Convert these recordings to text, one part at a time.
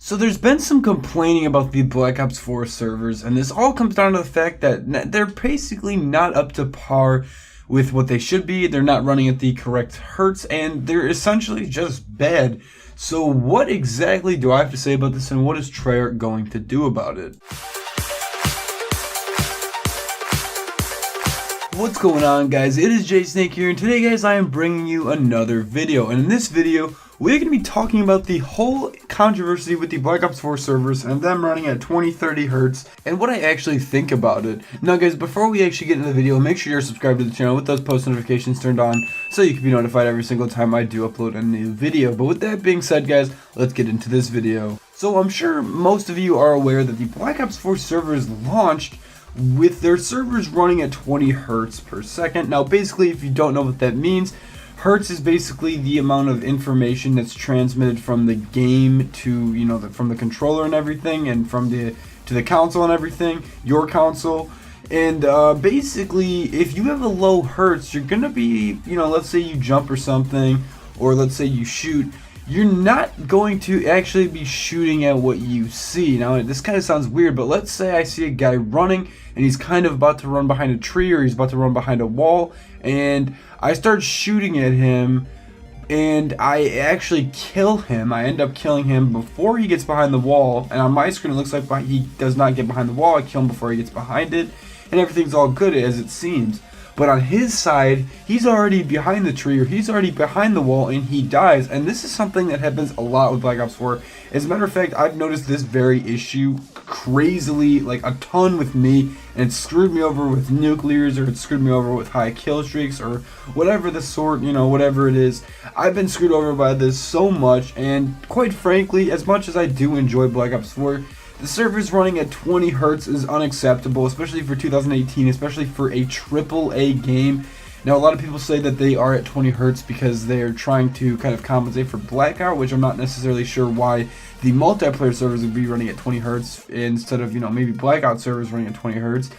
So there's been some complaining about the Black Ops 4 servers, and this all comes down to the fact that they're basically not up to par with what they should be. They're not running at the correct hertz, and they're essentially just bad. So what exactly do I have to say about this, and what is Treyarch going to do about it? What's going on, guys? It is Snake here, and today, guys, I am bringing you another video. And in this video, we're going to be talking about the whole controversy with the Black Ops 4 servers and them running at 20-30 hertz and what I actually think about it. Now, guys, before we actually get into the video, make sure you're subscribed to the channel with those post notifications turned on so you can be notified every single time I do upload a new video. But with that being said, guys, let's get into this video. So I'm sure most of you are aware that the Black Ops 4 servers launched with their servers running at 20 hertz per second. Now, basically, if you don't know what that means, hertz is basically the amount of information that's transmitted from the game to, from the controller and everything, and from to the console and everything, your console. And basically, if you have a low hertz, you're gonna be, let's say you jump or something, or let's say you shoot, you're not going to actually be shooting at what you see. Now, this kind of sounds weird, but let's say I see a guy running and he's kind of about to run behind a tree, or he's about to run behind a wall, and I start shooting at him and I actually kill him. I end up killing him before he gets behind the wall, and on my screen it looks like he does not get behind the wall. I kill him before he gets behind it, and everything's all good as it seems. But on his side, he's already behind the tree, or he's already behind the wall, and he dies. And this is something that happens a lot with Black Ops 4. As a matter of fact, I've noticed this very issue crazily, like a ton with me, and it screwed me over with nuclears, or it screwed me over with high kill streaks, or whatever the sort, whatever it is. I've been screwed over by this so much, and quite frankly, as much as I do enjoy Black Ops 4, the servers running at 20 hertz is unacceptable, especially for 2018, especially for a AAA game. Now, a lot of people say that they are at 20 hertz because they're trying to kind of compensate for Blackout, which I'm not necessarily sure why the multiplayer servers would be running at 20 hertz instead of, maybe Blackout servers running at 20 hertz.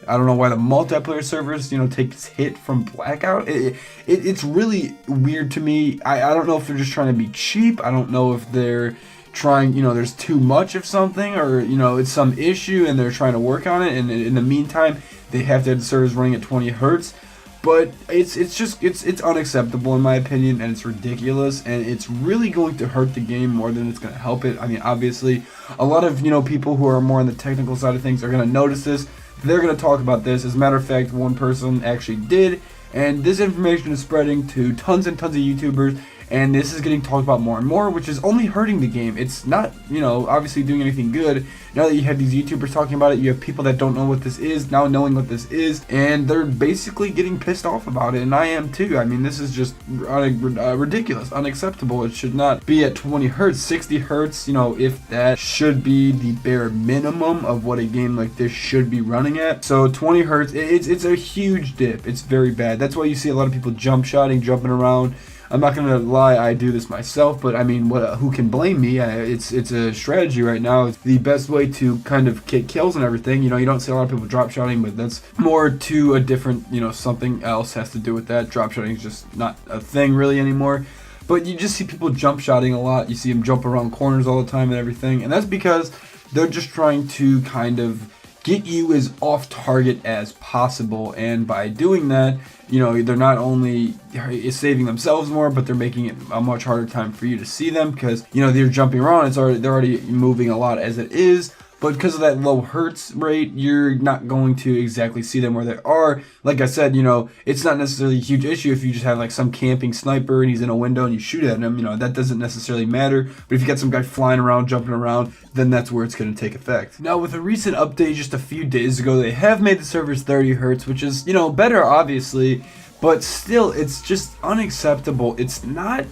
I don't know why the multiplayer servers, take this hit from Blackout. It's really weird to me. I don't know if they're just trying to be cheap. I don't know if they're trying, there's too much of something, or it's some issue and they're trying to work on it, and in the meantime they have to have the servers running at 20 hertz. But it's unacceptable in my opinion, and it's ridiculous, and it's really going to hurt the game more than it's going to help it. I mean, obviously a lot of people who are more on the technical side of things are going to notice this. They're going to talk about this. As a matter of fact, one person actually did, and this information is spreading to tons and tons of YouTubers, and this is getting talked about more and more, which is only hurting the game. It's not, obviously doing anything good. Now that you have these YouTubers talking about it, you have people that don't know what this is now knowing what this is, and they're basically getting pissed off about it, and I am too. I mean, this is just ridiculous, unacceptable. It should not be at 20 hertz, 60 hertz, if that should be the bare minimum of what a game like this should be running at. So 20 hertz, it's a huge dip. It's very bad. That's why you see a lot of people jumping around. I'm not gonna lie, I do this myself, but I mean, who can blame me? It's a strategy right now. It's the best way to kind of get kills and everything. You don't see a lot of people drop shotting, but that's more to a different, something else has to do with that. Drop shotting is just not a thing really anymore. But you just see people jump shotting a lot. You see them jump around corners all the time and everything, and that's because they're just trying to kind of get you as off target as possible, and by doing that, they're not only saving themselves more, but they're making it a much harder time for you to see them, because they're jumping around. They're already moving a lot as it is. But because of that low hertz rate, you're not going to exactly see them where they are. Like I said, it's not necessarily a huge issue if you just have like some camping sniper and he's in a window and you shoot at him. That doesn't necessarily matter. But if you got some guy flying around, jumping around, then that's where it's going to take effect. Now, with a recent update just a few days ago, they have made the servers 30 hertz, which is, better obviously. But still, it's just unacceptable. It's not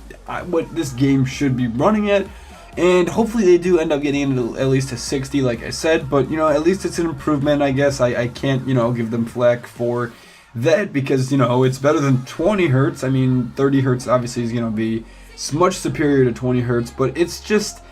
what this game should be running at. And hopefully they do end up getting into at least to 60, like I said. But, at least it's an improvement, I guess. I can't, give them flack for that, because, it's better than 20 hertz. I mean, 30 hertz obviously is going to be much superior to 20 hertz. But it's just,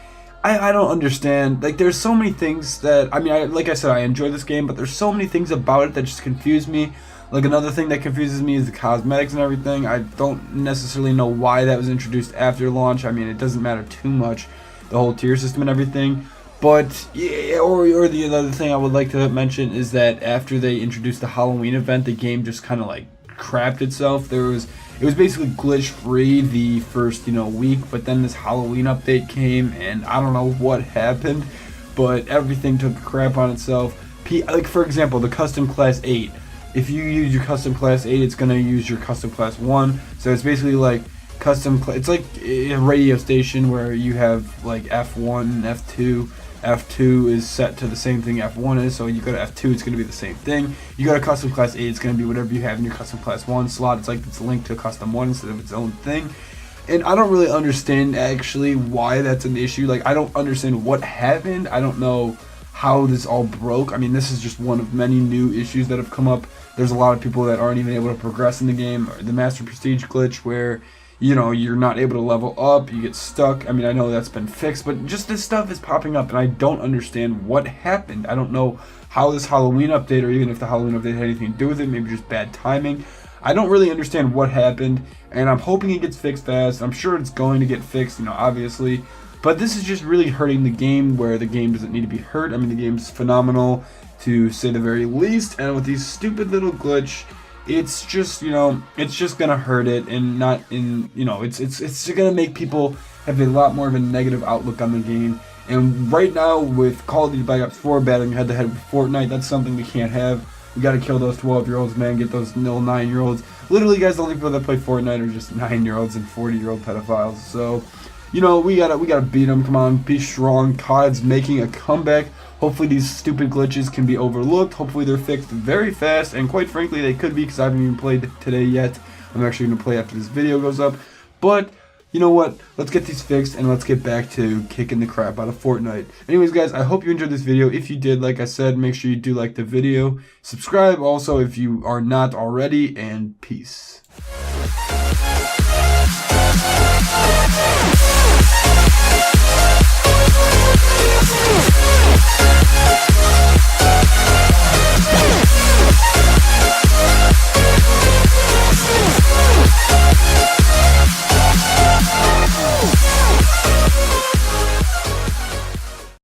I don't understand. Like, there's so many things that, like I said, I enjoy this game, but there's so many things about it that just confuse me. Like, another thing that confuses me is the cosmetics and everything. I don't necessarily know why that was introduced after launch. I mean, it doesn't matter too much. the whole tier system and everything. But yeah, or the other thing I would like to mention is that after they introduced the Halloween event, the game just kind of like crapped itself. It was basically glitch free the first week, but then this Halloween update came, and I don't know what happened, but everything took a crap on itself. Like for example, the custom class 8. If you use your custom class 8, it's gonna use your custom class 1. So it's basically like it's like a radio station where you have like F1, F2. F2 is set to the same thing F1 is, so you go to F2, it's going to be the same thing. You go to custom class 8, it's going to be whatever you have in your custom class 1 slot. It's like it's linked to custom 1 instead of its own thing. And I don't really understand actually why that's an issue. Like, I don't understand what happened. I don't know how this all broke. I mean, this is just one of many new issues that have come up. There's a lot of people that aren't even able to progress in the game. Or the Master Prestige glitch where you're not able to level up, you get stuck. I mean, I know that's been fixed, but just this stuff is popping up, and I don't understand what happened. I don't know how this Halloween update, or even if the Halloween update had anything to do with it, maybe just bad timing. I don't really understand what happened, and I'm hoping it gets fixed fast. I'm sure it's going to get fixed, obviously. But this is just really hurting the game where the game doesn't need to be hurt. I mean, the game's phenomenal, to say the very least, and with these stupid little glitch, it's just it's just gonna hurt it, and not in it's gonna make people have a lot more of a negative outlook on the game. And right now with Call of Duty Black Ops 4 battling head to head with Fortnite, that's something we can't have. We gotta kill those 12-year-olds, man. Get those little 9-year-olds. Literally, guys, the only people that play Fortnite are just 9-year-olds and 40-year-old pedophiles. So we gotta beat them. Come on, be strong. COD's making a comeback. Hopefully these stupid glitches can be overlooked. Hopefully they're fixed very fast, and quite frankly they could be, because I haven't even played today yet. I'm actually going to play after this video goes up. But you know what? Let's get these fixed, and let's get back to kicking the crap out of Fortnite. Anyways, guys, I hope you enjoyed this video. If you did, like I said, make sure you do like the video. Subscribe also if you are not already, and peace.